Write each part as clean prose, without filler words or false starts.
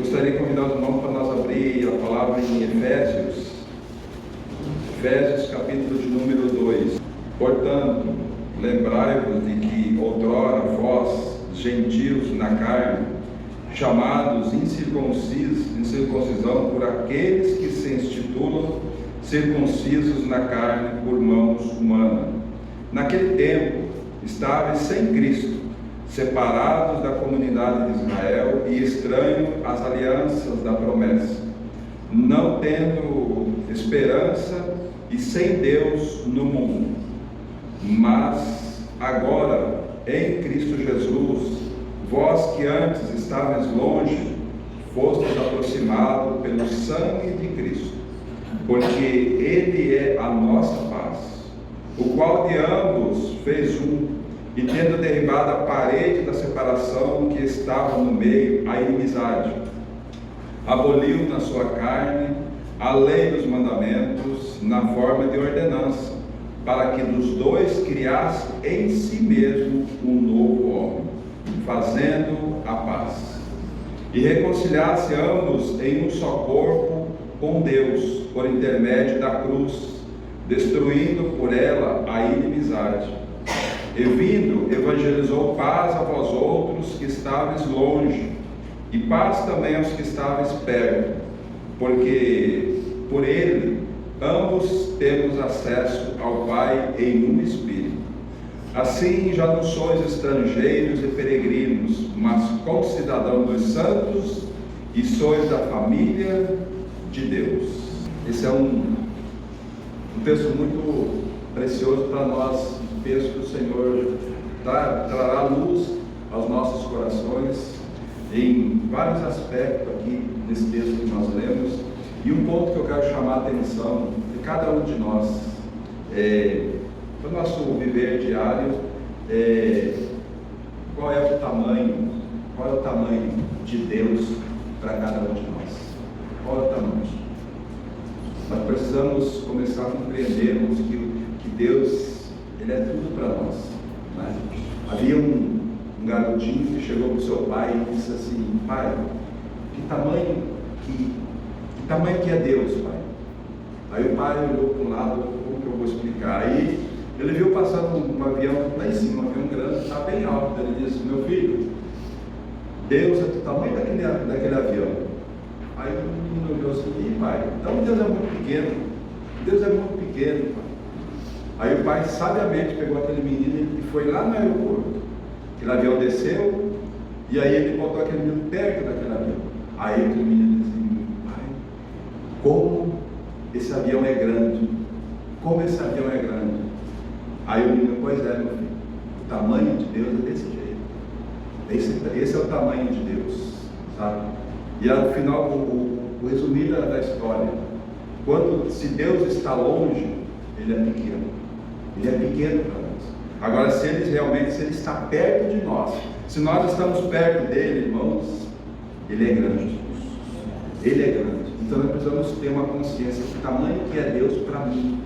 gostaria de convidar os irmãos para nós abrir a palavra em Efésios capítulo de número 2. Portanto, lembrai-vos de que outrora vós, gentios na carne, chamados incircuncisão por aqueles que se institulam circuncisos na carne por mãos humanas. Naquele tempo, estáveis sem Cristo, separados da comunidade de Israel e estranhos às alianças da promessa, não tendo esperança e sem Deus no mundo. Mas agora, em Cristo Jesus, vós que antes estavais longe, fostes aproximados pelo sangue de Cristo, porque Ele é a nossa paz, o qual de ambos fez um, e tendo derribado a parede da separação que estava no meio, a inimizade, aboliu na sua carne a lei dos mandamentos na forma de ordenança, para que dos dois criasse em si mesmo um novo homem, fazendo a paz, e reconciliasse ambos em um só corpo com Deus, por intermédio da cruz, destruindo por ela a inimizade. E vindo, evangelizou paz a vós outros que estáveis longe, e paz também aos que estáveis perto, porque por ele ambos temos acesso ao Pai em um Espírito. Assim já não sois estrangeiros e peregrinos, mas concidadãos dos santos, e sois da família de Deus. Esse é um texto muito precioso para nós. Penso que o Senhor trará luz aos nossos corações em vários aspectos aqui nesse texto que nós lemos. E um ponto que eu quero chamar a atenção de cada um de nós, para o nosso viver diário, qual é o tamanho de Deus para cada um de nós? Qual é o tamanho? Nós precisamos começar a compreendermos que Deus, Ele é tudo para nós, né? Havia um garotinho que chegou para o seu pai e disse assim: pai, que tamanho que é Deus, pai? Aí o pai olhou para um lado: como que eu vou explicar? Aí ele viu passando um avião lá em cima, um avião grande, está bem alto. Ele disse: meu filho, Deus é do tamanho daquele avião. Aí o menino olhou assim: ih, pai, então Deus é muito pequeno. Deus é muito pequeno, pai. Aí o pai sabiamente pegou aquele menino e foi lá no aeroporto. Aquele avião desceu, e aí ele botou aquele menino perto daquele avião. Aí aquele menino disse: pai, como esse avião é grande, como esse avião é grande. Aí o menino: pois é, meu filho, o tamanho de Deus é desse jeito. Esse é o tamanho de Deus, sabe? E ao final, o resumido da história: se Deus está longe, Ele é pequeno. Ele é pequeno para nós. Agora, se Ele está perto de nós, se nós estamos perto dele, irmãos, Ele é grande. Ele é grande. Então nós precisamos ter uma consciência do tamanho que é Deus para mim,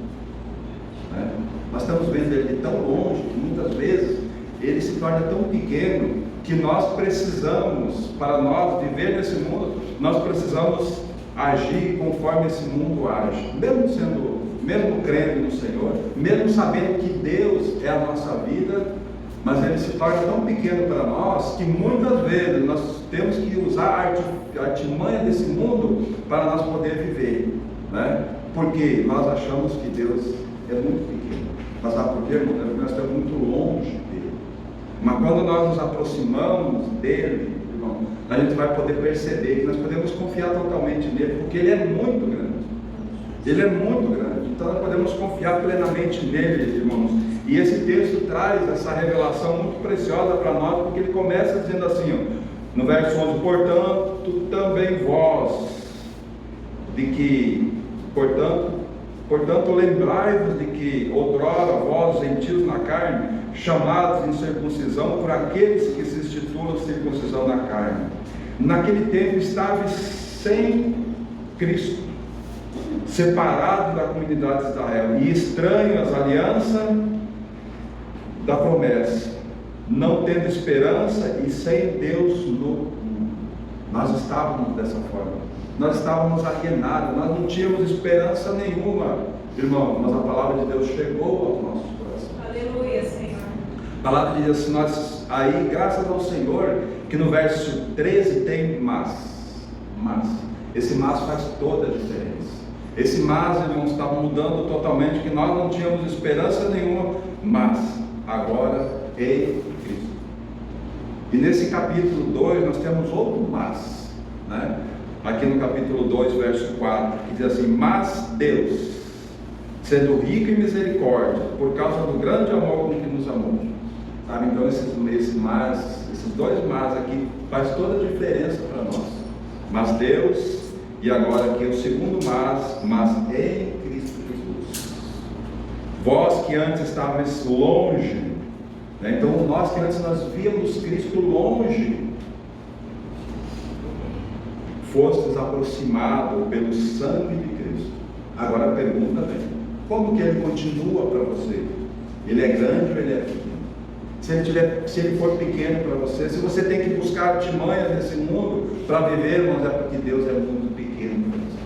né? Nós estamos vendo Ele tão longe que muitas vezes Ele se torna tão pequeno que nós precisamos, para nós viver nesse mundo, nós precisamos agir conforme esse mundo age, mesmo crendo no Senhor, mesmo sabendo que Deus é a nossa vida, mas Ele se torna tão pequeno para nós que muitas vezes nós temos que usar a artimanha desse mundo para nós poder viver, né? Porque nós achamos que Deus é muito pequeno. Mas sabe por quê, irmão? Porque nós estamos muito longe dele. Mas quando nós nos aproximamos dele, irmão, a gente vai poder perceber que nós podemos confiar totalmente nele, porque ele é muito grande. Ele é muito grande. Então nós podemos confiar plenamente nele, irmãos. E esse texto traz essa revelação muito preciosa para nós, porque ele começa dizendo assim, ó, no verso 11: portanto também vós, portanto lembrai-vos de que outrora vós, gentios na carne, chamados em circuncisão por aqueles que se institulam circuncisão na carne, naquele tempo estáveis sem Cristo, separado da comunidade de Israel e estranho às alianças da promessa, não tendo esperança e sem Deus no mundo. Nós estávamos dessa forma. Nós estávamos alienados, nós não tínhamos esperança nenhuma, irmão, mas a palavra de Deus chegou aos nossos corações. Aleluia, Senhor. A palavra de Deus, nós, aí, graças ao Senhor, que no verso 13 tem mas. Esse mas faz toda a diferença. Esse mas, irmãos, estava mudando totalmente, que nós não tínhamos esperança nenhuma, mas agora em Cristo. E nesse capítulo 2 nós temos outro mas, né? Aqui no capítulo 2, verso 4, que diz assim: mas Deus, sendo rico em misericórdia, por causa do grande amor com que nos amou. Sabe? Então esses dois mas aqui faz toda a diferença para nós. Mas Deus, e agora aqui o segundo mas em Cristo Jesus. Vós que antes estavais longe, né? Então nós que antes nós víamos Cristo longe, fostes aproximados pelo sangue de Cristo. Agora a pergunta vem: como que Ele continua para você? Ele é grande ou Ele é pequeno? Se ele for pequeno para você, se você tem que buscar artimanhas nesse mundo para viver, irmãos, é porque Deus é muito pequeno para você.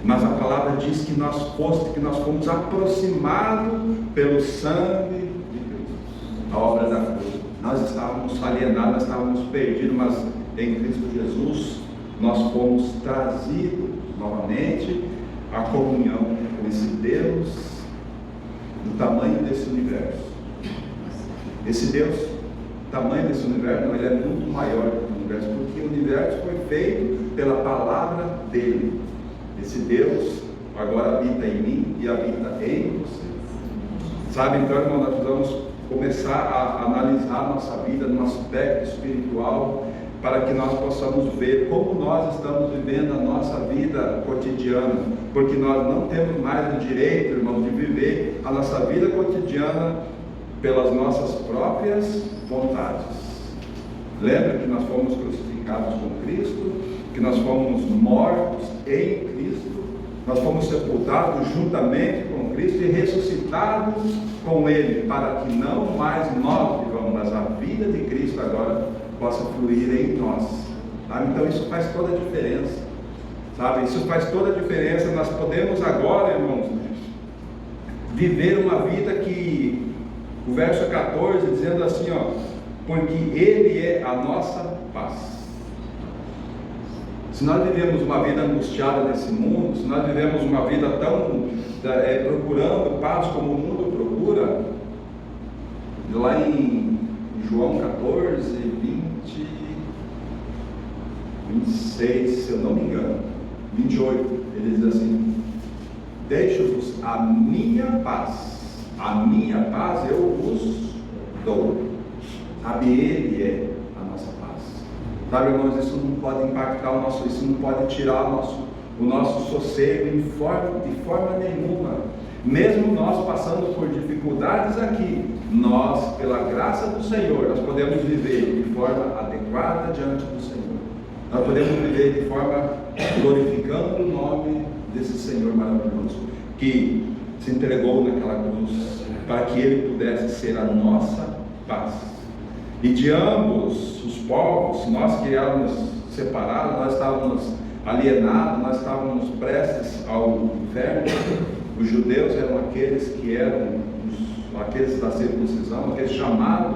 Mas a palavra diz que nós fomos aproximados pelo sangue de Cristo, a obra da cruz. Nós estávamos alienados, nós estávamos perdidos, mas em Cristo Jesus nós fomos trazidos novamente à comunhão com esse Deus do tamanho desse universo. Esse Deus, o tamanho desse universo, não, ele é muito maior do que o universo, porque o universo foi feito pela palavra dele. Esse Deus agora habita em mim e habita em você. Sabe, então, irmão, nós precisamos começar a analisar a nossa vida no aspecto espiritual, para que nós possamos ver como nós estamos vivendo a nossa vida cotidiana, porque nós não temos mais o direito, irmão, de viver a nossa vida cotidiana pelas nossas próprias vontades. Lembra que nós fomos crucificados com Cristo, que nós fomos mortos em Cristo, nós fomos sepultados juntamente com Cristo e ressuscitados com Ele, para que não mais nós vivamos, mas a vida de Cristo agora possa fluir em nós. Sabe? Então isso faz toda a diferença. Sabe? Isso faz toda a diferença. Nós podemos agora, irmãos, viver uma vida que o verso 14 dizendo assim, ó: porque Ele é a nossa paz. Se nós vivemos uma vida angustiada nesse mundo, se nós vivemos uma vida tão procurando paz como o mundo procura, lá em João 14, 26, se eu não me engano, 28, ele diz assim: deixo-vos a minha paz eu vos dou. Sabe, Ele é a nossa paz. Sabe, irmãos, isso não pode impactar isso não pode tirar o nosso sossego de forma nenhuma. Mesmo nós passando por dificuldades aqui, nós, pela graça do Senhor, nós podemos viver de forma adequada diante do Senhor. Nós podemos viver de forma glorificando o nome desse Senhor maravilhoso, que se entregou naquela cruz, para que Ele pudesse ser a nossa paz. E de ambos os povos, nós que éramos separados, nós estávamos alienados, nós estávamos prestes ao inferno. Os judeus eram aqueles que eram aqueles da circuncisão, aqueles chamados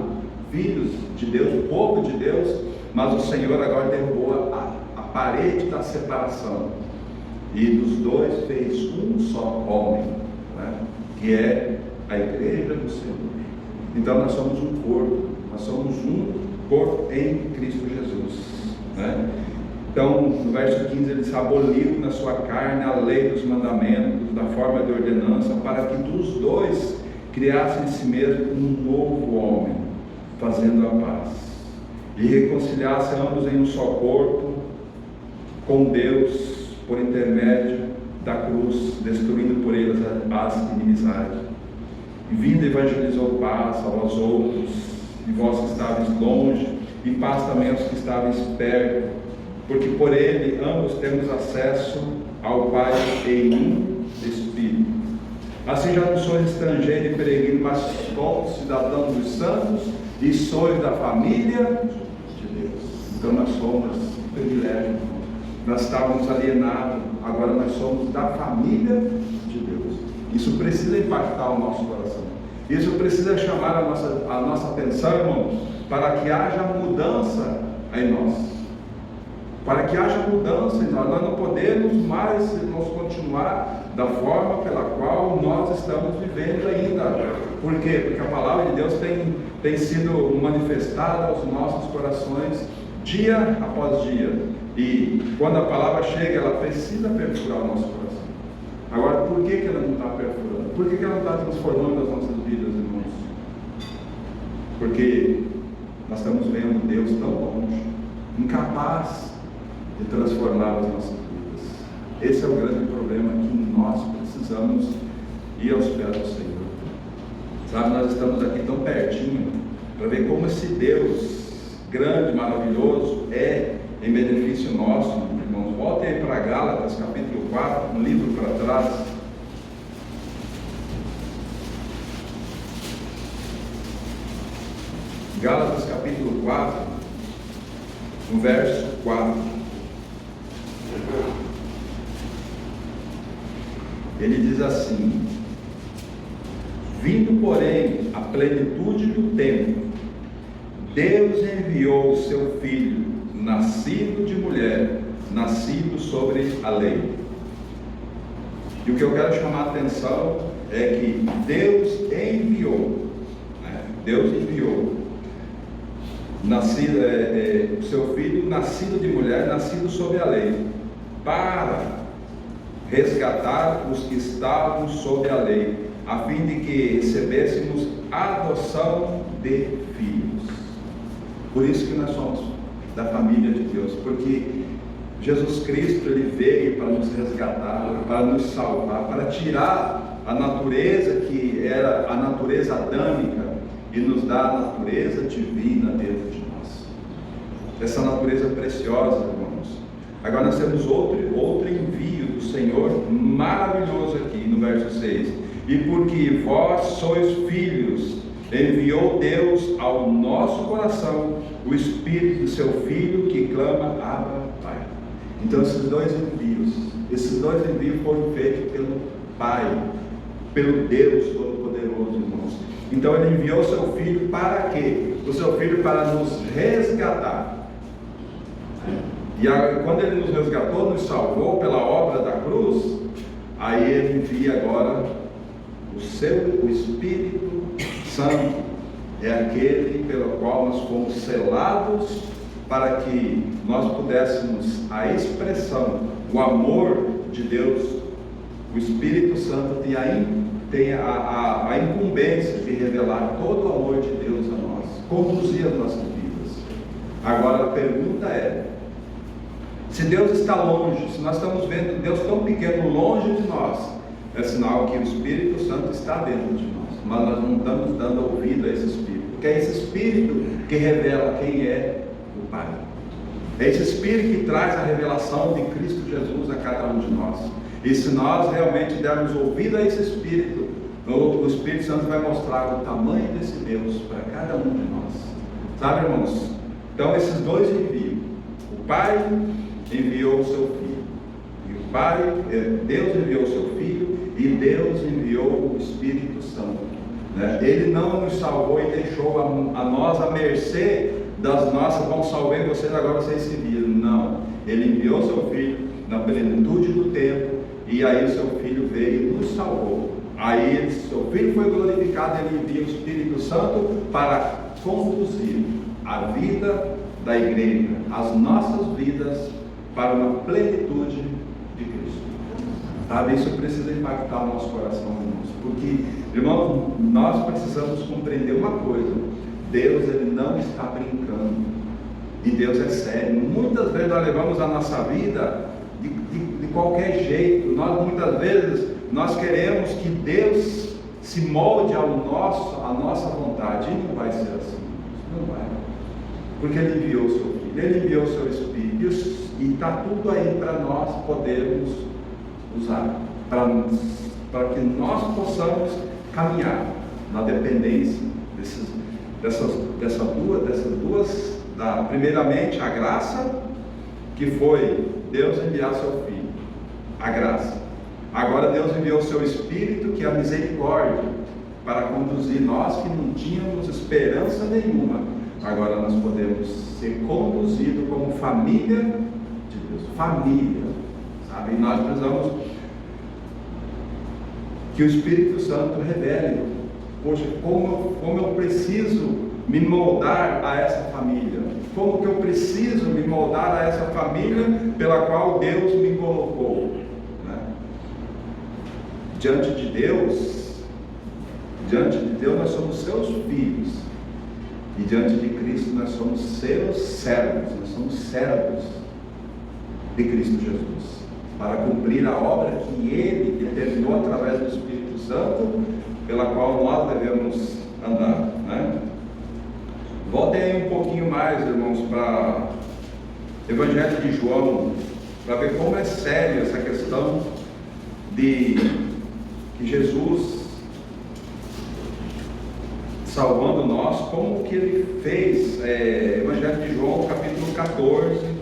filhos de Deus, o povo de Deus, mas o Senhor agora derrubou a parede da separação e dos dois fez um só homem, né? Que é a igreja do Senhor. Então nós somos um corpo em Cristo Jesus, né? Então no verso 15 ele diz: aboliu na sua carne a lei dos mandamentos da forma de ordenança, para que dos dois criasse em si mesmo um novo homem, fazendo a paz, e reconciliasse ambos em um só corpo com Deus por intermédio da cruz, destruindo por eles as inimizades. E vindo evangelizou paz a vós outros, e vós que estáveis longe, e paz também aos que estáveis perto, porque por ele ambos temos acesso ao Pai em um Espírito. Assim já não sois estrangeiro e peregrino, mas somos cidadãos dos santos e sois da família de Deus. Então nós somos privilégio, irmãos. Nós estávamos alienados, agora nós somos da família de Deus. Isso precisa impactar o nosso coração. Isso precisa chamar a nossa atenção, irmãos, para que haja mudança em nós. Para que haja mudança em nós. Nós não podemos mais, irmãos, continuar da forma pela qual nós estamos vivendo ainda. Por quê? Porque a palavra de Deus tem sido manifestada aos nossos corações dia após dia. E quando a palavra chega, ela precisa perfurar o nosso coração. Agora, por que ela não está perfurando? Por que ela não está transformando as nossas vidas, irmãos? Porque nós estamos vendo Deus tão longe, incapaz de transformar as nossas vidas. Esse é o grande problema que nós precisamos ir aos pés do Senhor. Sabe, nós estamos aqui tão pertinho para ver como esse Deus grande, maravilhoso é em benefício nosso, irmãos. Voltem aí para Gálatas, capítulo 4, um livro para trás. Gálatas, capítulo 4, no verso 4. Ele diz assim: vindo, porém, a plenitude do tempo, Deus enviou o seu Filho, nascido de mulher, nascido sobre a lei. E o que eu quero chamar a atenção é que Deus enviou, Deus enviou o seu Filho, nascido de mulher, nascido sob a lei, para resgatar os que estavam sob a lei, a fim de que recebêssemos a adoção de filhos. Por isso que nós somos da família de Deus, porque Jesus Cristo, Ele veio para nos resgatar, para nos salvar, para tirar a natureza que era a natureza adâmica e nos dar a natureza divina dentro de nós. Essa natureza preciosa, irmãos. Agora nós temos outro envio do Senhor maravilhoso aqui no verso 6. E porque vós sois filhos, enviou Deus ao nosso coração o Espírito do seu Filho que clama: Abba, Pai. Então esses dois envios foram feitos pelo Pai, pelo Deus Todo-Poderoso, irmãos. Então Ele enviou o seu Filho para quê? O seu Filho para nos resgatar. E quando Ele nos resgatou, nos salvou pela obra da cruz, aí Ele envia agora o Espírito Santo. É aquele pelo qual nós fomos selados para que nós pudéssemos a expressão, o amor de Deus. O Espírito Santo tem a incumbência de revelar todo o amor de Deus a nós, conduzir as nossas vidas. Agora a pergunta é: se Deus está longe, se nós estamos vendo Deus tão pequeno longe de nós, é sinal que o Espírito Santo está dentro de nós, mas nós não estamos dando ouvido a esse Espírito, porque é esse Espírito que revela quem é o Pai. É esse Espírito que traz a revelação de Cristo Jesus a cada um de nós. E se nós realmente dermos ouvido a esse Espírito, o Espírito Santo vai mostrar o tamanho desse Deus para cada um de nós. Sabe, irmãos? Então esses dois envios, o Pai enviou o seu Filho, e Deus enviou o seu Filho, e Deus enviou o Espírito Santo, né? Ele não nos salvou e deixou a nós à mercê das nossas: vamos salvar vocês, agora vocês se viram. Não, Ele enviou o seu Filho na plenitude do tempo, e aí o seu Filho veio e nos salvou. Aí seu Filho foi glorificado, Ele envia o Espírito Santo para conduzir a vida da igreja, as nossas vidas, para uma plenitude de Cristo. Sabe, isso precisa impactar o nosso coração, irmãos, porque, irmãos, nós precisamos compreender uma coisa: Deus, Ele não está brincando, e Deus é sério. Muitas vezes nós levamos a nossa vida de qualquer jeito. Muitas vezes nós queremos que Deus se molde à nossa vontade, e não vai ser assim, não vai, porque Ele enviou o seu Filho, Ele enviou o seu Espírito, e está tudo aí para nós podermos usar, para que nós possamos caminhar na dependência dessas duas, primeiramente a graça que foi Deus enviar seu Filho, a graça. Agora Deus enviou o seu Espírito, que é a misericórdia, para conduzir nós que não tínhamos esperança nenhuma. Agora nós podemos ser conduzidos como família de Deus, família, sabe? E nós precisamos que o Espírito Santo revele, poxa, como eu preciso me moldar a essa família, como que eu preciso me moldar a essa família pela qual Deus me colocou, né? Diante de Deus nós somos seus filhos, e diante de Cristo nós somos seus servos, nós somos servos de Cristo Jesus, para cumprir a obra que Ele determinou através do Espírito Santo, pela qual nós devemos andar, né? Voltem aí um pouquinho mais, irmãos, para o Evangelho de João, para ver como é séria essa questão de que Jesus, salvando nós, como que Ele fez. Evangelho de João, capítulo 14.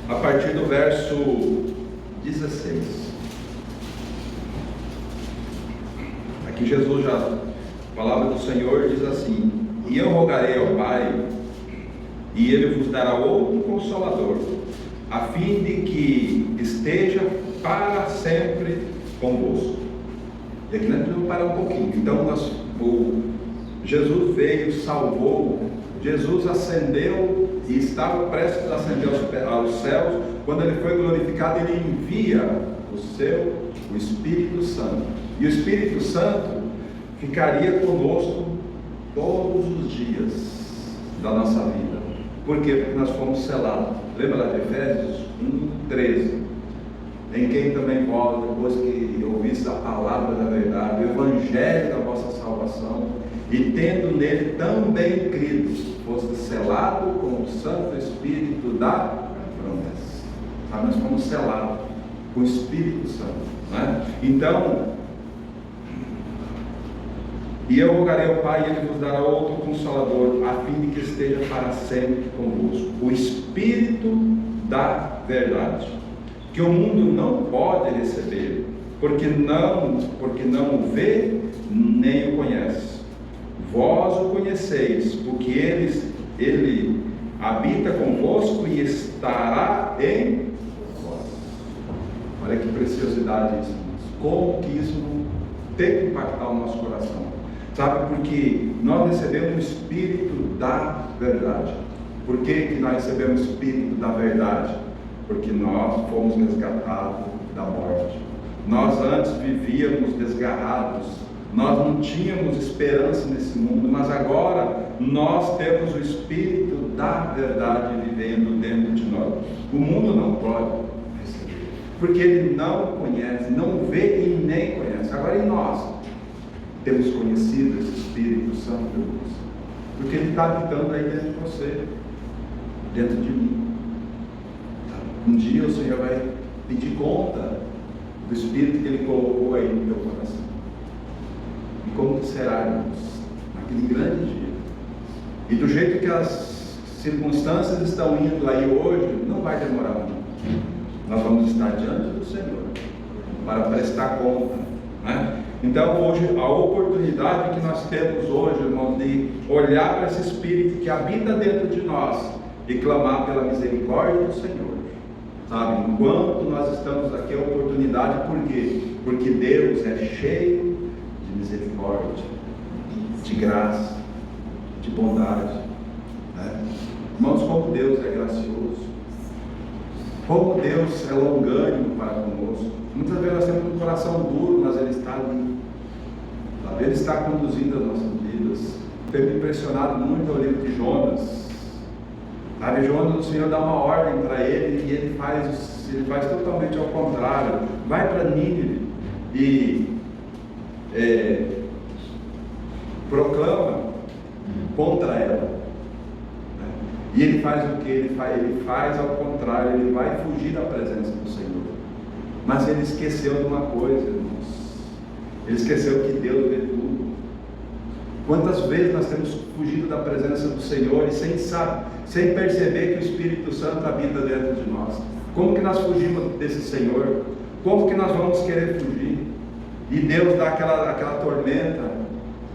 A partir do verso 16. Aqui Jesus já, a palavra do Senhor diz assim: e eu rogarei ao Pai, e Ele vos dará outro Consolador, a fim de que esteja para sempre convosco. E aqui nós vamos parar um pouquinho. Então Jesus veio, salvou, Jesus ascendeu e estava prestes a ascender aos céus. Quando Ele foi glorificado, Ele envia o Espírito Santo, e o Espírito Santo ficaria conosco todos os dias da nossa vida. Por quê? Porque nós fomos selados. Lembra lá de Efésios 1:13, em quem também vós, depois que ouviste a palavra da verdade, o evangelho da vossa salvação, e tendo nele também crido, foste selado com o Santo Espírito da promessa. Sabe? Nós fomos selados com o Espírito Santo, né? Então, e eu rogarei ao Pai, e Ele vos dará outro Consolador, a fim de que esteja para sempre convosco, o Espírito da verdade, que o mundo não pode receber, porque não o vê nem o conhece. Vós o conheceis, porque ele habita convosco e estará em vós. Olha que preciosidade isso, como que isso tem que impactar o nosso coração. Sabe, porque nós recebemos o Espírito da verdade. Por que nós recebemos o Espírito da verdade? Porque nós fomos resgatados da morte. Nós antes vivíamos desgarrados, nós não tínhamos esperança nesse mundo, mas agora nós temos o Espírito da verdade vivendo dentro de nós. O mundo não pode receber, porque ele não conhece, não vê e nem conhece. Agora em nós temos conhecido esse Espírito Santo de Deus, porque ele está habitando aí dentro de você, dentro de mim. Um dia o Senhor vai pedir conta do Espírito que Ele colocou aí no teu coração. E como que será, irmãos, naquele grande dia? E do jeito que as circunstâncias estão indo aí hoje, não vai demorar muito. Nós vamos estar diante do Senhor para prestar conta, né? Então hoje, a oportunidade que nós temos hoje, irmão, de olhar para esse Espírito que habita dentro de nós e clamar pela misericórdia do Senhor, sabe? Enquanto nós estamos aqui, a oportunidade, por quê? Porque Deus é cheio de misericórdia, de graça, de bondade, né? Irmãos, como Deus é gracioso, como Deus é longânimo para conosco. Muitas vezes nós temos um coração duro, mas Ele está ali, sabe? Ele está conduzindo as nossas vidas. Tenho me impressionado muito ao livro de Jonas. Sabe, Jonas, o Senhor dá uma ordem para ele e ele faz totalmente ao contrário. Vai para Nínive e proclama contra ela. E ele faz o que? Ele faz ao contrário, ele vai fugir da presença do Senhor. Mas ele esqueceu de uma coisa, irmãos. Ele esqueceu que Deus vê tudo. Quantas vezes nós temos fugido da presença do Senhor e sem perceber que o Espírito Santo habita dentro de nós? Como que nós fugimos desse Senhor? Como que nós vamos querer fugir? E Deus dá aquela tormenta.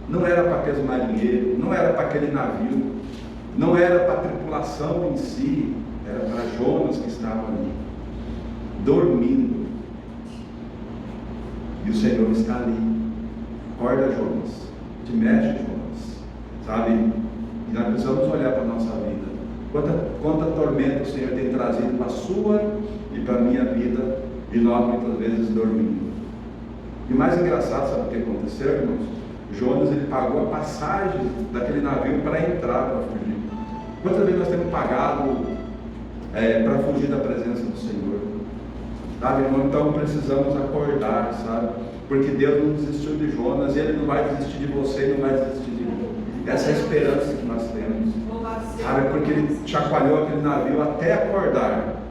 Não era para aqueles marinheiros, não era para aquele navio, não era para a tripulação em si, era para Jonas que estava ali, dormindo. E o Senhor está ali. Acorda, Jonas. Te mexe, Jonas. Sabe? E nós precisamos olhar para a nossa vida. Quanta tormenta o Senhor tem trazido para a sua e para a minha vida, e nós muitas vezes dormindo. E o mais engraçado, sabe o que aconteceu, irmãos? Jonas, ele pagou a passagem daquele navio para entrar, para fugir. Quantas vezes nós temos pagado para fugir da presença do Senhor? Sabe, irmão? Então precisamos acordar, sabe? Porque Deus não desistiu de Jonas, e Ele não vai desistir de você, não vai desistir de mim. Essa é a esperança que nós temos. Sabe? Porque Ele chacoalhou aquele navio até acordar.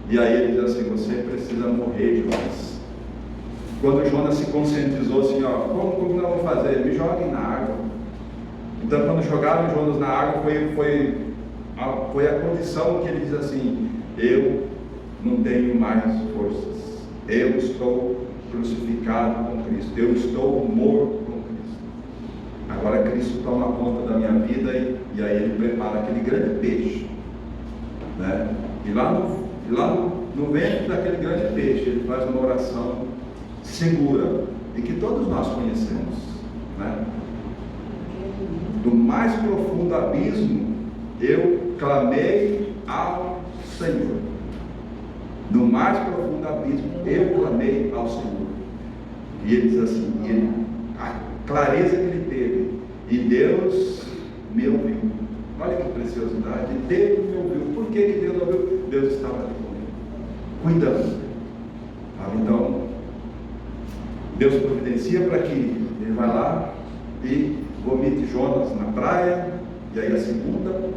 E aí Ele diz assim: você precisa morrer, Jonas. Quando Jonas se conscientizou assim, ó, como nós vamos fazer? Me joguem na água. Então, quando jogaram Jonas na água, foi a condição que ele diz assim: eu não tenho mais forças, eu estou crucificado com Cristo, eu estou morto com Cristo. Agora Cristo toma conta da minha vida, e aí Ele prepara aquele grande peixe, né? E lá no ventre daquele grande peixe, Ele faz uma oração segura, e que todos nós conhecemos, né? Do mais profundo abismo eu clamei ao Senhor. Do mais profundo abismo eu clamei ao Senhor. E ele diz assim, a clareza que ele teve, e Deus me ouviu. Olha que preciosidade, Deus me ouviu. Por que Deus ouviu? Deus estava ali comigo, cuidando. Então Deus providencia para que ele vá lá e vomite Jonas na praia. E aí a segunda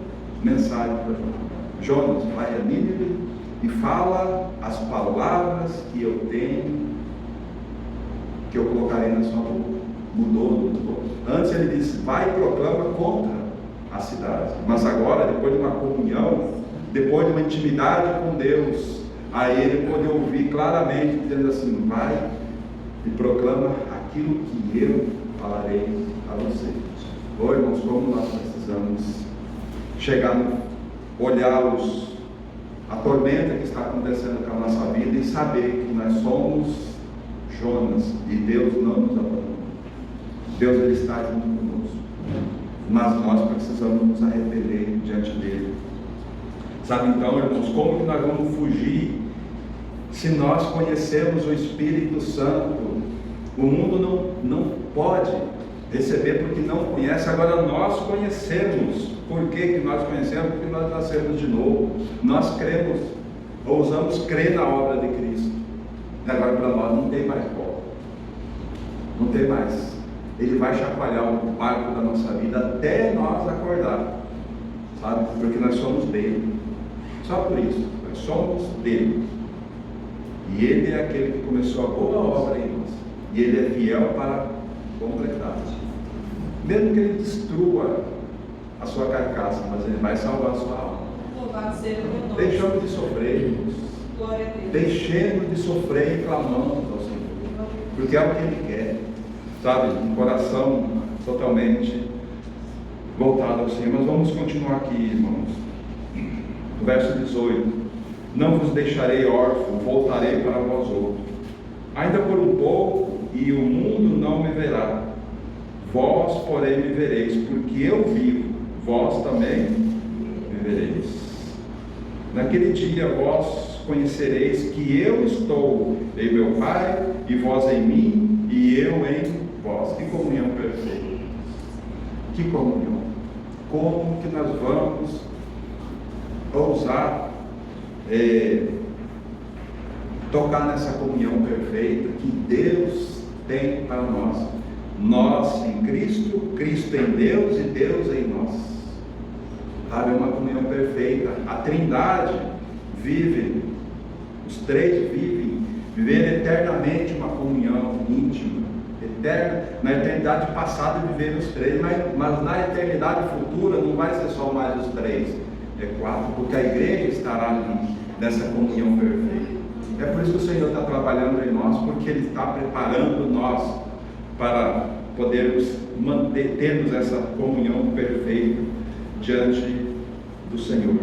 mensagem para Jonas: vai a Nínive e fala as palavras que eu tenho, que eu colocarei na sua boca. Mudou. Antes ele disse: vai e proclama contra a cidade. Mas agora, depois de uma comunhão, depois de uma intimidade com Deus, aí ele pode ouvir claramente dizendo assim: vai e proclama aquilo que eu falarei a vocês. Ô irmãos, como nós precisamos chegar no olhar a tormenta que está acontecendo com a nossa vida e saber que nós somos Jonas e Deus não nos abandonou. Deus, Ele está junto conosco, mas nós precisamos nos arrepender diante dEle. Sabe, então, irmãos, como que nós vamos fugir se nós conhecemos o Espírito Santo? O mundo não pode receber porque não conhece. Agora nós conhecemos. Por que nós conhecemos? Porque nós nascemos de novo. Nós cremos, ousamos crer na obra de Cristo. E agora para nós não tem mais volta. Não tem mais. Ele vai chacoalhar o barco da nossa vida até nós acordar. Sabe? Porque nós somos dele. Só por isso. Nós somos dele. E Ele é aquele que começou a boa obra em nós. E Ele é fiel para completar. Mesmo que Ele destrua a sua carcaça, mas Ele vai salvar a sua alma. Deixamos de sofrer, deixemos de sofrer e clamamos ao Senhor, porque é o que Ele quer, sabe? Um coração totalmente voltado ao Senhor. Mas vamos continuar aqui, irmãos. Verso 18: não vos deixarei órfão, voltarei para vós outros. Ainda por um pouco, e o mundo não me verá. Vós, porém, me vereis, porque eu vivo, vós também me vereis. Naquele dia vós conhecereis que eu estou em meu Pai, e vós em mim, e eu em vós. Que comunhão perfeita! Que comunhão! Como que nós vamos ousar tocar nessa comunhão perfeita que Deus tem para nós? Nós em Cristo, Cristo em Deus e Deus em nós. Sabe, uma comunhão perfeita. A Trindade vive, os três vivem eternamente uma comunhão íntima. na eternidade passada viveram os 3, mas na eternidade futura não vai ser só mais os 3, é 4, porque a igreja estará ali, nessa comunhão perfeita. É por isso que o Senhor está trabalhando em nós, porque Ele está preparando nós para podermos termos essa comunhão perfeita diante do Senhor.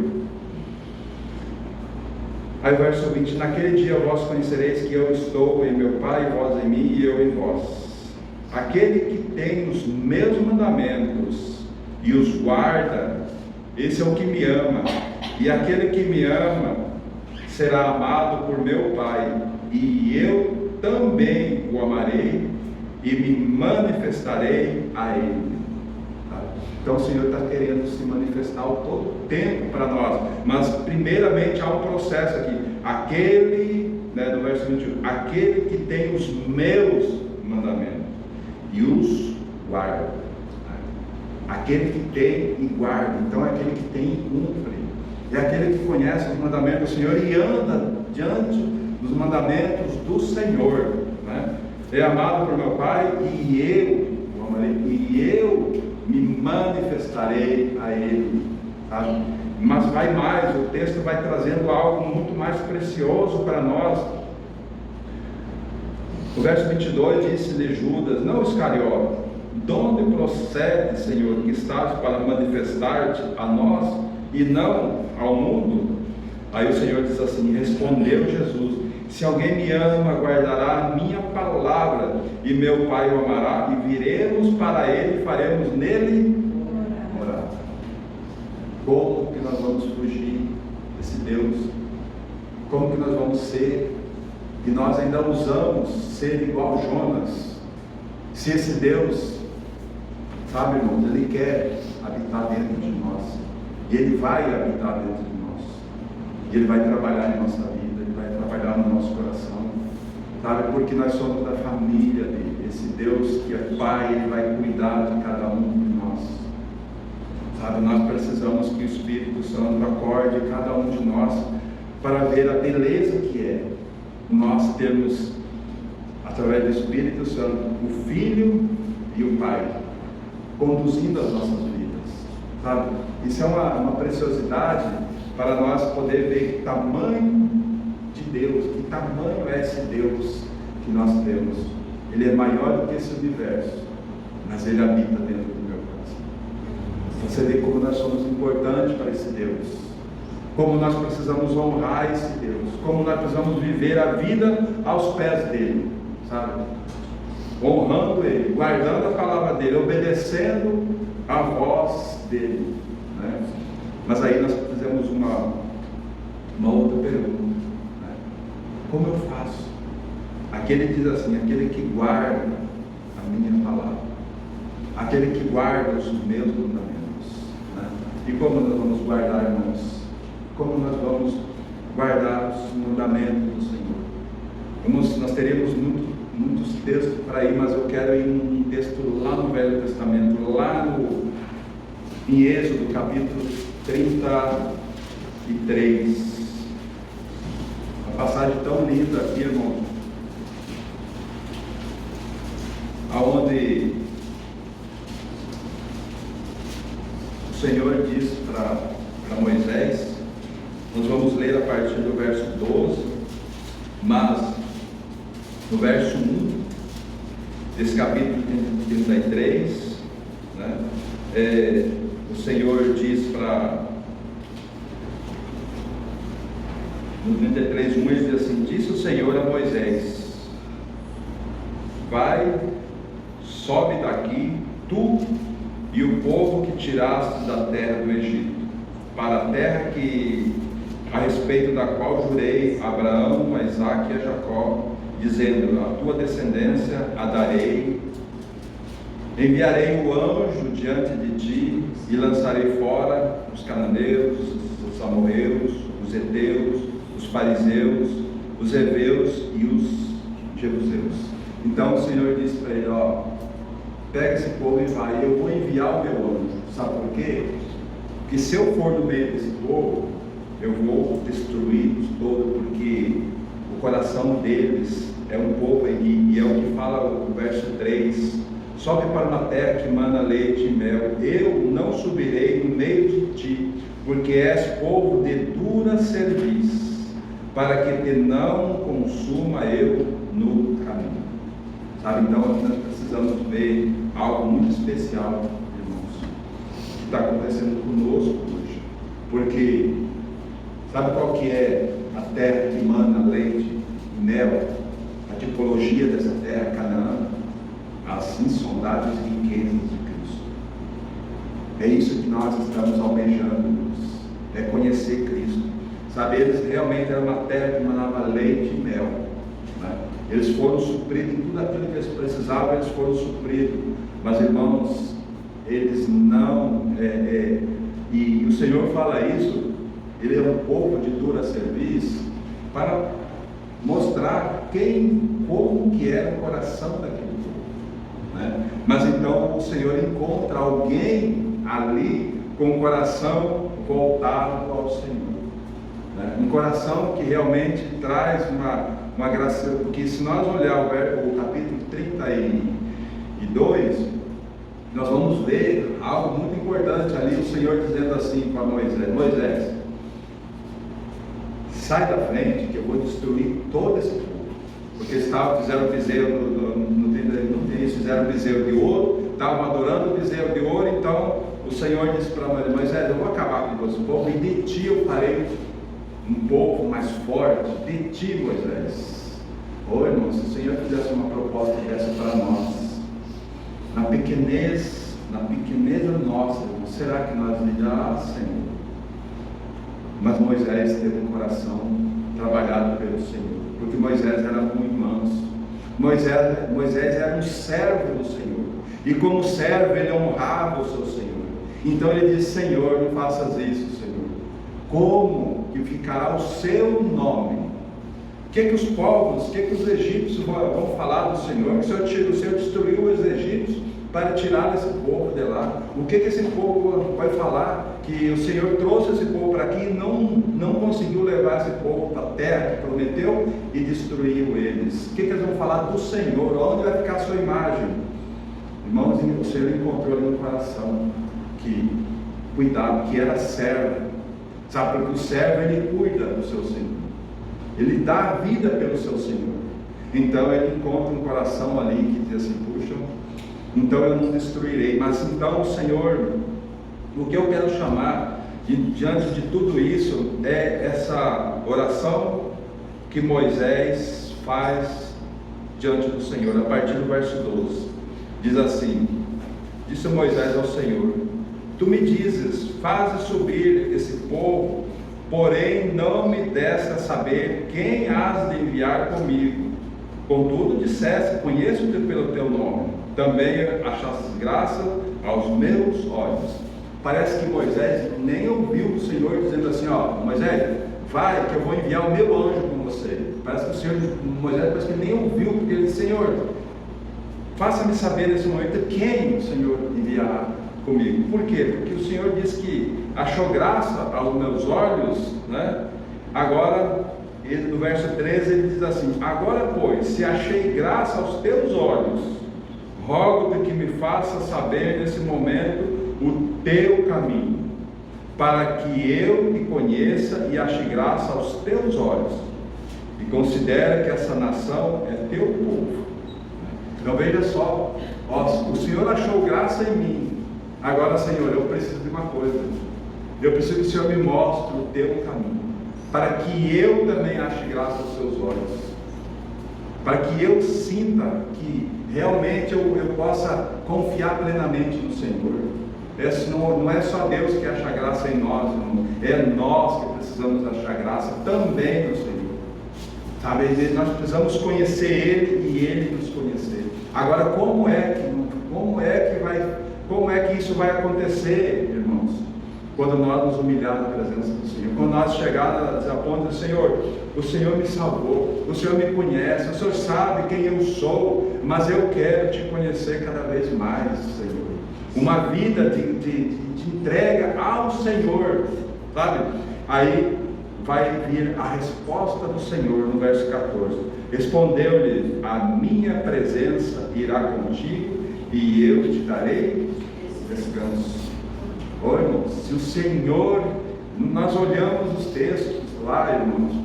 Aí o verso 20: naquele dia vós conhecereis que eu estou em meu Pai, vós em mim e eu em vós. Aquele que tem os meus mandamentos e os guarda, esse é o que me ama, e aquele que me ama será amado por meu Pai, e eu também o amarei e me manifestarei a Ele. Então o Senhor está querendo se manifestar ao todo tempo para nós, mas primeiramente há um processo aqui. Aquele, no verso 21, aquele que tem os meus mandamentos e os guarda. Aquele que tem e guarda, então é aquele que tem e cumpre. É aquele que conhece os mandamentos do Senhor e anda diante dos mandamentos do Senhor. É amado por meu Pai e eu o amarei, e eu me manifestarei a Ele. Mas vai mais, o texto vai trazendo algo muito mais precioso para nós. O verso 22 disse-lhe Judas, não Iscariote: de onde procede, Senhor, que estás para manifestar-te a nós e não ao mundo? Aí o Senhor diz assim: respondeu Jesus: se alguém me ama, guardará a minha palavra, e meu Pai o amará, e viremos para ele e faremos nele morar. Como que nós vamos fugir desse Deus? Como que nós vamos ser? E nós ainda usamos ser igual Jonas. Se esse Deus, sabe, irmãos, Ele quer habitar dentro de nós, e Ele vai habitar dentro de nós, e Ele vai trabalhar em nossa vida, Ele vai trabalhar no nosso coração, sabe, porque nós somos da família dele. Esse Deus que é Pai, Ele vai cuidar de cada um de nós, sabe. Nós precisamos que o Espírito Santo acorde cada um de nós para ver a beleza que é nós termos, através do Espírito Santo, o Filho e o Pai conduzindo as nossas vidas, sabe. Isso é uma preciosidade para nós poder ver que tamanho de Deus, que tamanho é esse Deus que nós temos. Ele é maior do que esse universo, mas Ele habita dentro do meu coração. Você vê como nós somos importantes para esse Deus, como nós precisamos honrar esse Deus, como nós precisamos viver a vida aos pés dele, sabe? Honrando Ele, guardando a palavra dele, obedecendo a voz dele, né? Mas aí nós fizemos uma outra pergunta, né? Como eu faço? Aquele diz assim: aquele que guarda a minha palavra, aquele que guarda os meus mandamentos, né? E como nós vamos guardar, irmãos? Como nós vamos guardar os mandamentos do Senhor? Nós teremos muitos textos para ir, mas eu quero ir em um texto lá no Velho Testamento, lá em Êxodo, capítulo 33. Uma passagem tão linda aqui, irmão, aonde o Senhor diz para Moisés. Nós vamos ler a partir do verso 12, mas no verso 1 desse capítulo 33, né, o Senhor diz no 33, 1, ele diz assim: disse o Senhor a Moisés: vai, sobe daqui, tu e o povo que tiraste da terra do Egito, para a terra a respeito da qual jurei a Abraão, a Isaque e a Jacó, dizendo: a tua descendência a darei. Enviarei o anjo diante de ti e lançarei fora os cananeus, os amorreus, os heteus, os fariseus, os heveus e os jebuseus. Então o Senhor disse para ele: pega esse povo e vai, eu vou enviar o meu anjo. Sabe por quê? Porque se eu for no meio desse povo, eu vou destruí-los todos, porque o coração deles é um povo, e é o que fala o verso 3: sobe para uma terra que mana leite e mel, eu não subirei no meio de ti, porque és povo de dura cerviz, para que te não consuma eu no caminho. Sabe, então nós precisamos ver algo muito especial, irmãos, que está acontecendo conosco hoje, porque sabe qual que é a terra que mana leite e mel? A tipologia dessa terra, Canaã, as insondáveis riquezas de Cristo. É isso que nós estamos almejando, é conhecer Cristo. Sabe, eles realmente eram uma terra que manava leite e mel, né? Eles foram supridos em tudo aquilo que eles precisavam, eles foram supridos. Mas, irmãos, eles não... e o Senhor fala isso, ele é um povo de dura cerviz, para mostrar como que era o coração daquele povo, né? Mas então o Senhor encontra alguém ali com o coração voltado ao Senhor, né? Um coração que realmente traz uma graça, porque se nós olhar o capítulo 32, nós vamos ver algo muito importante ali, o Senhor dizendo assim para Moisés: Moisés, sai da frente que eu vou destruir todo esse povo. Porque fizeram bezerro fizeram bezerro de ouro, estavam adorando o bezerro de ouro. Então o Senhor disse para Moisés: eu vou acabar com esse povo, e de ti eu farei um povo mais forte. De ti, Moisés. Irmãos, se o Senhor fizesse uma proposta dessa para nós, na pequenez nossa, será que nós diríamos: Senhor? Mas Moisés teve um coração trabalhado pelo Senhor, porque Moisés era muito manso. Moisés era um servo do Senhor, e como servo ele honrava o seu Senhor. Então ele disse: Senhor, não faças isso, Senhor. Como que ficará o seu nome? O que os povos, o que os egípcios vão falar do Senhor? Que o Senhor destruiu os egípcios para tirar esse povo de lá. O que esse povo vai falar? Que o Senhor trouxe esse povo para aqui e não conseguiu levar esse povo para a terra que prometeu e destruiu eles. O que eles vão falar do Senhor? Onde vai ficar a sua imagem? Irmãos, o Senhor encontrou ali no coração que cuidava, que era servo. Sabe, porque o servo ele cuida do seu Senhor, ele dá a vida pelo seu Senhor. Então ele encontra um coração ali que diz assim: puxa, então eu não destruirei. Mas então o Senhor, o que eu quero chamar diante de tudo isso é essa oração que Moisés faz diante do Senhor, a partir do verso 12. Diz assim: disse Moisés ao Senhor: tu me dizes, faze subir esse povo, porém não me deste a saber quem has de enviar comigo. Contudo disseste: conheço-te pelo teu nome, também achaste graça aos meus olhos. Parece que Moisés nem ouviu o Senhor dizendo assim: Moisés, vai que eu vou enviar o meu anjo com você. Parece que Moisés parece que nem ouviu, porque ele disse: Senhor, faça-me saber nesse momento quem o Senhor enviar comigo. Por quê? Porque o Senhor disse que achou graça aos meus olhos, né? Agora, no verso 13 ele diz assim: agora pois, se achei graça aos teus olhos, rogo-te que me faça saber nesse momento o teu caminho, para que eu te conheça e ache graça aos teus olhos, e considere que essa nação é teu povo. Então veja só, o Senhor achou graça em mim. Agora, Senhor, eu preciso de uma coisa: eu preciso que o Senhor me mostre o teu caminho, para que eu também ache graça aos seus olhos, para que eu sinta que realmente eu possa confiar plenamente no Senhor. Não é só Deus que acha graça em nós, irmão. É nós que precisamos achar graça também no Senhor. Sabe, nós precisamos conhecer Ele e Ele nos conhecer. Agora, como é que isso vai acontecer, irmãos? Quando nós nos humilharmos na presença do Senhor, quando nós chegarmos a ponto de: Senhor, o Senhor me salvou, o Senhor me conhece, o Senhor sabe quem eu sou, mas eu quero te conhecer cada vez mais, Senhor. Uma vida de entrega ao Senhor, sabe? Aí vai vir a resposta do Senhor no verso 14: Respondeu-lhe: a minha presença irá contigo e eu te darei descanso. Oh, irmãos, se o Senhor, nós olhamos os textos lá, irmãos,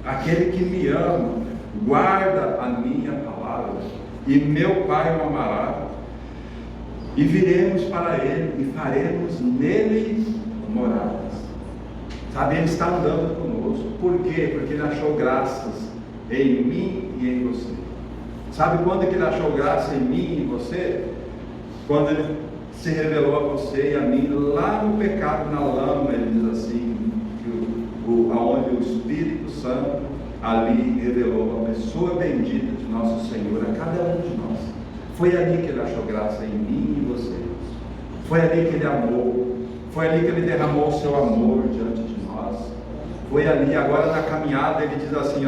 aquele que me ama, guarda a minha palavra, e meu Pai o amará, e viremos para Ele, e faremos nele moradas. Sabe, Ele está andando conosco. Por quê? Porque Ele achou graças em mim e em você. Sabe quando que Ele achou graça em mim e em você? Quando Ele se revelou a você e a mim, lá no pecado, na lama. Ele diz assim, aonde o Espírito Santo ali revelou a pessoa bendita de nosso Senhor a cada um de nós. Foi ali que Ele achou graça em mim e em você. Foi ali que Ele amou. Foi ali que Ele derramou o seu amor diante de nós. Foi ali. Agora na caminhada Ele diz assim,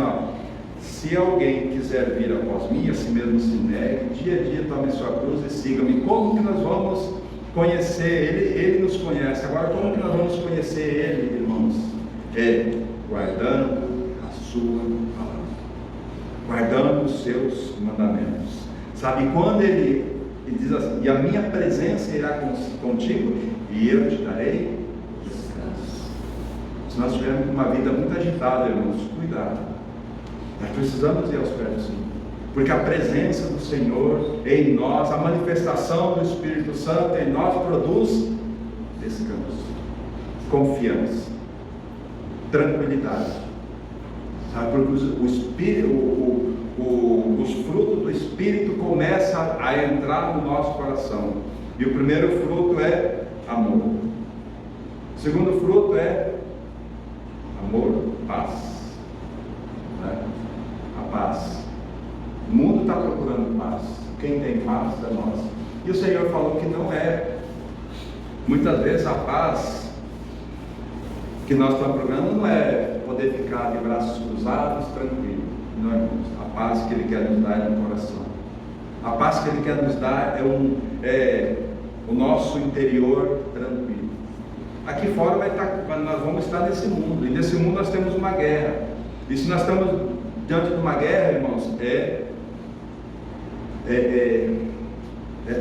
se alguém quiser vir após mim, assim mesmo se negue, dia a dia tome sua cruz e siga-me. Como que nós vamos conhecer Ele? Ele nos conhece. Agora, como que nós vamos conhecer Ele, irmãos? Guardando a sua palavra, guardando os seus mandamentos. Sabe, quando ele diz assim, e a minha presença irá contigo e eu te darei descanso. Se nós tivermos uma vida muito agitada, irmãos, cuidado. Nós precisamos ir aos pés do Senhor, porque a presença do Senhor em nós, a manifestação do Espírito Santo em nós produz descanso, confiança, tranquilidade. Sabe, porque os frutos do Espírito começam a entrar no nosso coração. E o primeiro fruto é amor. O segundo fruto é amor, paz. Né? A paz. O mundo está procurando paz. Quem tem paz é nós. E o Senhor falou que não é. Muitas vezes a paz que nós estamos procurando não é poder ficar de braços cruzados, tranquilo. Não, irmãos. A paz que Ele quer nos dar é no coração. A paz que Ele quer nos dar é o nosso interior tranquilo. Aqui fora nós vamos estar nesse mundo. E nesse mundo nós temos uma guerra. E se nós estamos diante de uma guerra, irmãos, é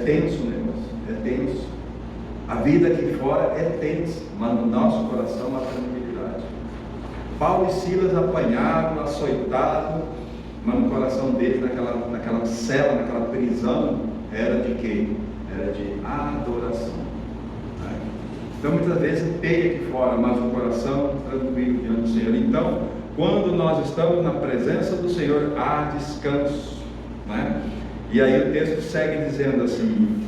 tenso, né, irmãos? É tenso. A vida aqui fora é tensa, mas no nosso coração há tranquilidade. Paulo e Silas apanharam, açoitados, mas no coração deles, naquela cela, naquela prisão, era de quê? Era de adoração. Né? Então muitas vezes peia aqui fora, mas o coração tranquilo diante do Senhor. Então, quando nós estamos na presença do Senhor, há descanso. Né? E aí o texto segue dizendo assim: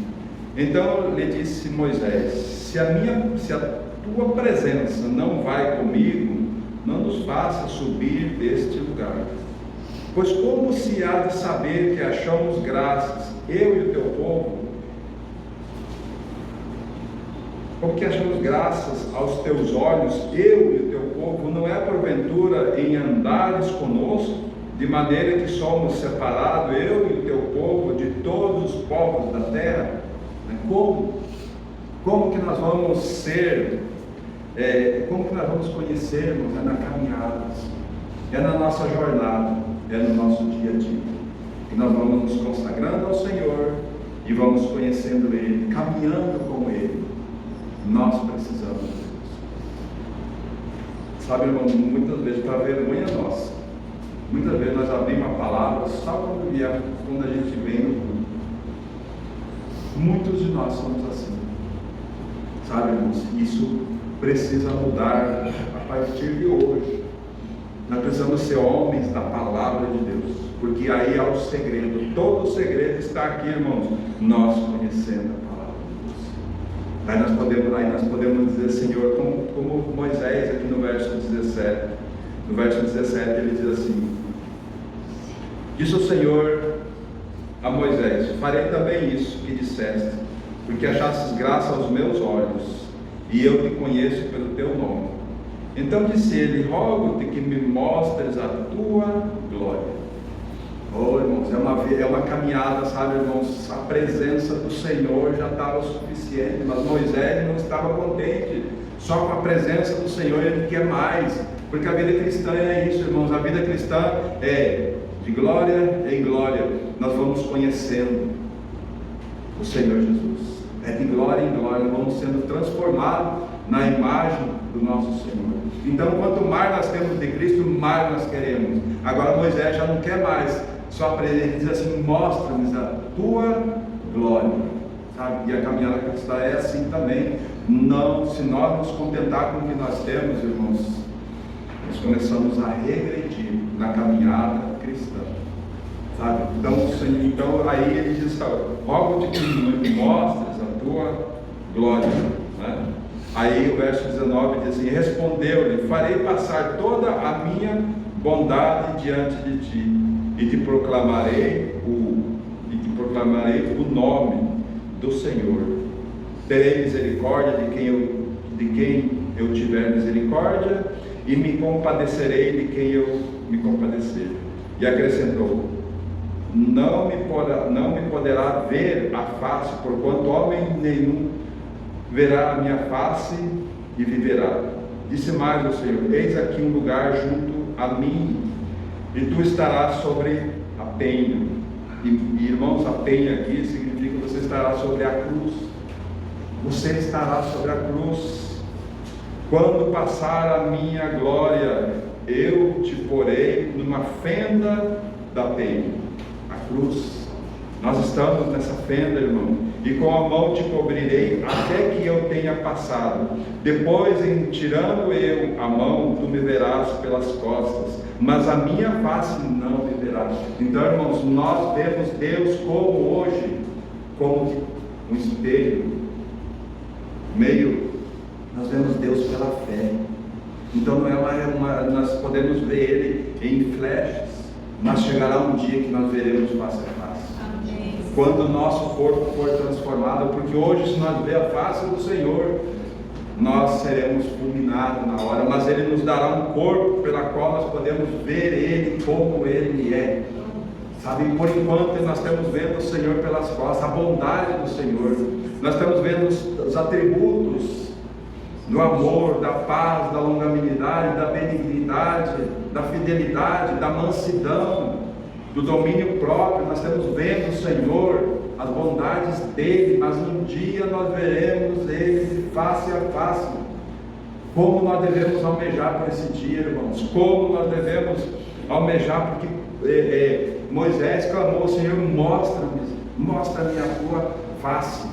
então lhe disse Moisés: se a tua presença não vai comigo, não nos faça subir deste lugar. Pois como se há de saber que achamos graças, eu e o teu povo? Como que achamos graças aos teus olhos, eu e o teu povo? Não é porventura em andares conosco, de maneira que somos separados, eu e o teu povo, de todos os povos da terra? Como que nós vamos ser, como que nós vamos conhecermos? É na caminhada, é na nossa jornada, é no nosso dia a dia. E nós vamos nos consagrando ao Senhor e vamos conhecendo Ele, caminhando com Ele. Nós precisamos disso. Sabe, irmão, muitas vezes, para vergonha nossa, muitas vezes nós abrimos a palavra só quando a gente vem no culto. Muitos de nós somos assim. Sabe, irmãos, isso precisa mudar a partir de hoje. Nós precisamos ser homens da palavra de Deus, porque aí há o segredo. Todo o segredo está aqui, irmãos, nós conhecendo a palavra de Deus. Aí nós podemos dizer, Senhor, como Moisés aqui no verso 17. No verso 17 ele diz assim: disse o Senhor a Moisés: farei também isso que disseste, porque achastes graça aos meus olhos, e eu te conheço pelo teu nome. Então disse ele: rogo-te que me mostres a tua glória. Oh, irmãos, é uma caminhada, sabe, irmãos? A presença do Senhor já estava suficiente, mas Moisés não estava contente só com a presença do Senhor, ele quer mais, porque a vida cristã é isso, irmãos. A vida cristã é De glória em glória, nós vamos conhecendo o Senhor Jesus. É de glória em glória, nós vamos sendo transformados na imagem do nosso Senhor. Então, quanto mais nós temos de Cristo, mais nós queremos. Agora Moisés já não quer mais só aprender, ele diz assim: mostra-nos a tua glória, sabe? E a caminhada cristã é assim também. Não, se nós nos contentar com o que nós temos, irmãos, nós começamos a regredir na caminhada cristã, sabe? Então aí ele diz: rogo-te que me mostres a tua glória, né? Aí o verso 19 diz assim: respondeu-lhe: farei passar toda a minha bondade diante de ti, e te proclamarei o nome do Senhor. Terei misericórdia de quem eu tiver misericórdia, e me compadecerei de quem eu me compadecer. E acrescentou: não me poderá ver a face, porquanto homem nenhum verá a minha face e viverá. Disse mais o Senhor: eis aqui um lugar junto a mim, e tu estarás sobre a penha. E irmãos, a penha aqui significa que você estará sobre a cruz. Você estará sobre a cruz. Quando passar a minha glória, eu te porei numa fenda da penha. A cruz. Nós estamos nessa fenda, irmão, e com a mão te cobrirei até que eu tenha passado. Depois, em tirando eu a mão, tu me verás pelas costas, mas a minha face não me verás. Então, irmãos, nós vemos Deus como hoje, como um espelho, nós vemos Deus pela fé. Então não é nós podemos ver Ele em flashes, mas chegará um dia que nós veremos face a face. Amém. Quando o nosso corpo for transformado, porque hoje, se nós ver a face do Senhor, nós seremos fulminados na hora, mas Ele nos dará um corpo pela qual nós podemos ver Ele como Ele é. Sabe, por enquanto nós estamos vendo o Senhor pelas costas, a bondade do Senhor, nós estamos vendo os atributos do amor, da paz, da longanimidade, da benignidade, da fidelidade, da mansidão, do domínio próprio. Nós estamos vendo o Senhor, as bondades dele, mas um dia nós veremos ele face a face. Como nós devemos almejar por esse dia, irmãos? Como nós devemos almejar? Porque Moisés clamou: Senhor, mostra-me a tua face.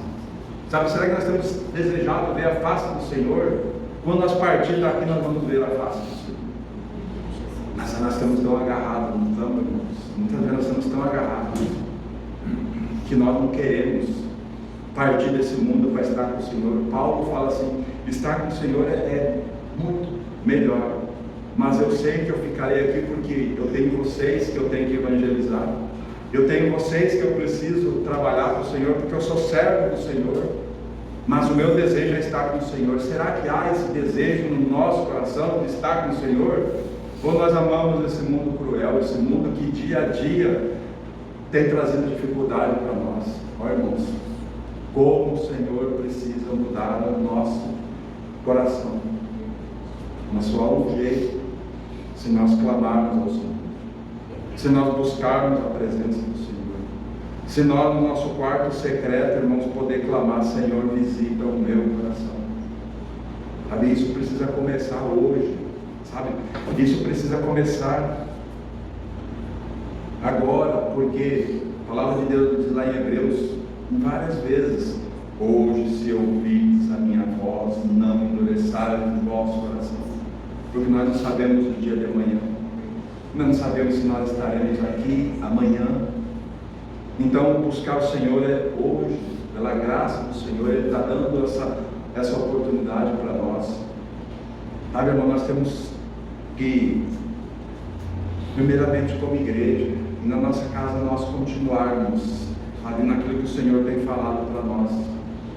Sabe, será que nós temos desejado ver a face do Senhor? Quando nós partirmos daqui, nós vamos ver a face do Senhor. Mas nós estamos tão agarrados, não estamos, irmãos? Muitas vezes nós estamos tão agarrados que nós não queremos partir desse mundo para estar com o Senhor. Paulo fala assim: estar com o Senhor é muito melhor. Mas eu sei que eu ficarei aqui porque eu tenho vocês que eu tenho que evangelizar. Eu tenho vocês que eu preciso trabalhar para o Senhor, porque eu sou servo do Senhor. Mas o meu desejo é estar com o Senhor. Será que há esse desejo no nosso coração de estar com o Senhor? Ou nós amamos esse mundo cruel, esse mundo que dia a dia tem trazido dificuldade para nós? Ó, irmãos, como o Senhor precisa mudar o nosso coração. Mas só há um jeito: se nós clamarmos ao Senhor, se nós buscarmos a presença do Senhor, se nós no nosso quarto secreto, irmãos, poder clamar: Senhor, visita o meu coração. Sabe, isso precisa começar hoje, sabe? Isso precisa começar agora, porque a palavra de Deus diz lá em Hebreus várias vezes: hoje, se ouvis a minha voz, não endureçai o vosso coração. Porque nós não sabemos o dia de amanhã, nós não sabemos se nós estaremos aqui amanhã. Então buscar o Senhor é hoje, pela graça do Senhor. Ele está dando essa oportunidade para nós. Sabe, irmão, nós temos que, primeiramente como igreja, e na nossa casa, nós continuarmos, sabe, naquilo que o Senhor tem falado para nós,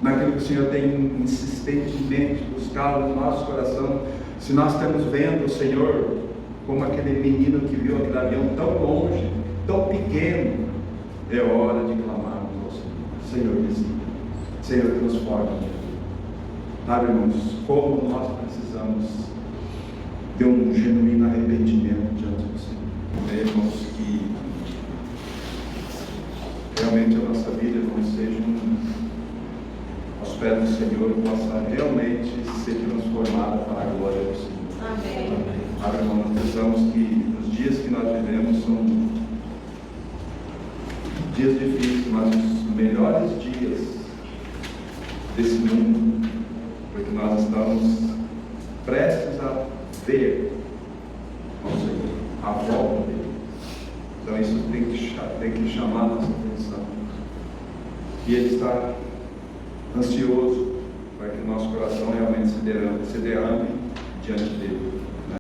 naquilo que o Senhor tem insistentemente buscado no nosso coração. Se nós estamos vendo o Senhor como aquele menino que viu aquele avião tão longe, tão pequeno, é hora de clamarmos ao Senhor: Senhor, visita, Senhor, transforma. Sabe, irmãos, como nós precisamos de um genuíno arrependimento diante do Senhor. Irmãos, que nossa vida, irmãos, sejam aos pés do Senhor e possa realmente ser transformada para a glória do Senhor. Amém. Sabe, irmão, nós pensamos que os dias que nós vivemos são dias difíceis, mas os melhores dias desse mundo, porque nós estamos prestes a ver o Senhor, a volta dele. Então isso tem que chamar a nossa atenção. E Ele está ansioso para que o nosso coração realmente se derrame diante dele.